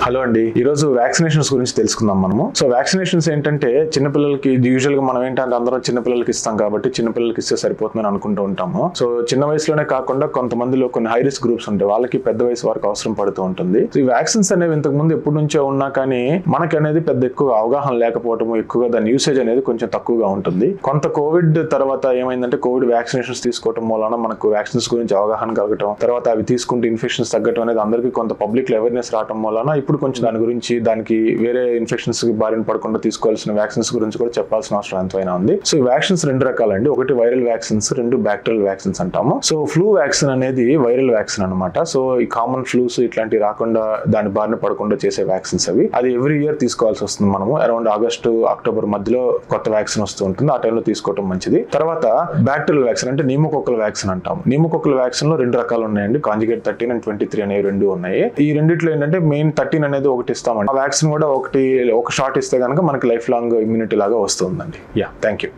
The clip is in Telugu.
హలో అండి, ఈ రోజు వ్యాక్సినేషన్స్ గురించి తెలుసుకుందాం మనము. సో వ్యాక్సినేషన్స్ ఏంటంటే చిన్నపిల్లలకి యూజువల్ గా మనం ఏంటంటే అందరం చిన్నపిల్లలకి ఇస్తాం కాబట్టి చిన్నపిల్లలకి ఇస్తే సరిపోతుందని అనుకుంటూ ఉంటాము. సో చిన్న వయసులోనే కాకుండా కొంతమందిలో కొన్ని హై రిస్క్ గ్రూప్స్ ఉంటాయి, వాళ్ళకి పెద్ద వయసు వరకు అవసరం పడుతూ ఉంటుంది. సో ఈ వ్యాక్సిన్స్ అనేవి ఇంతకు ముందు ఎప్పటి నుంచో ఉన్నా కానీ మనకి అనేది పెద్ద ఎక్కువ అవగాహన లేకపోవడం, ఎక్కువగా దాని యూసేజ్ అనేది కొంచెం తక్కువగా ఉంటుంది. కొంత కోవిడ్ తర్వాత ఏమైందంటే కోవిడ్ వ్యాక్సినేషన్స్ తీసుకోవడం వలన మనకు వ్యాక్సిన్స్ గురించి అవగాహన కలగటం, తర్వాత అవి తీసుకుంటే ఇన్ఫెక్షన్స్ తగ్గటం అనేది అందరికీ కొంత పబ్లిక్ లో అవేర్నెస్ రావడం వలన ఇప్పుడు కొంచెం దాని గురించి దానికి వేరే ఇన్ఫెక్షన్స్ కి బారిన పడకుండా తీసుకోవాల్సిన వ్యాక్సిన్స్ గురించి కూడా చెప్పాల్సిన అవసరం ఎంతైనా ఉంది. సో ఈ వ్యాక్సిన్స్ రెండు రకాలండి, ఒకటి వైరల్ వ్యాక్సిన్స్, రెండు బ్యాక్టీరియల్ వ్యాక్సిన్స్ అంటాము. సో ఫ్లూ వ్యాక్సిన్ అనేది వైరల్ వ్యాక్సిన్ అనమాట. సో ఈ కామన్ ఫ్లూస్ ఇట్లాంటివి రాకుండా దాని బారిన పడకుండా చేసే వ్యాక్సిన్స్ అవి. అది ఎవ్రీ ఇయర్ తీసుకోవాల్సి వస్తుంది. మనము అరౌండ్ ఆగస్టు అక్టోబర్ మధ్యలో కొత్త వ్యాక్సిన్ వస్తూ ఉంటుంది, ఆ టైంలో తీసుకోవడం మంచిది. తర్వాత బ్యాక్టీరియల్ వ్యాక్సిన్ అంటే నిమోకోకల్ వ్యాక్సిన్ అంటాము. నిమోకోకల్ వ్యాక్సిన్ లో రెండు రకాలు ఉన్నాయండి, కాంజుగేట్ 13 and 23 అనేవి రెండు ఉన్నాయి. ఈ రెండిట్లో ఏంటంటే మెయిన్ 13 అనేది ఒకటి ఇస్తామండి. ఆ వ్యాక్సిన్ కూడా ఒక షాట్ ఇస్తే కనుక మనకి లైఫ్ లాంగ్ ఇమ్యూనిటీ లాగా వస్తుందండి. Thank you.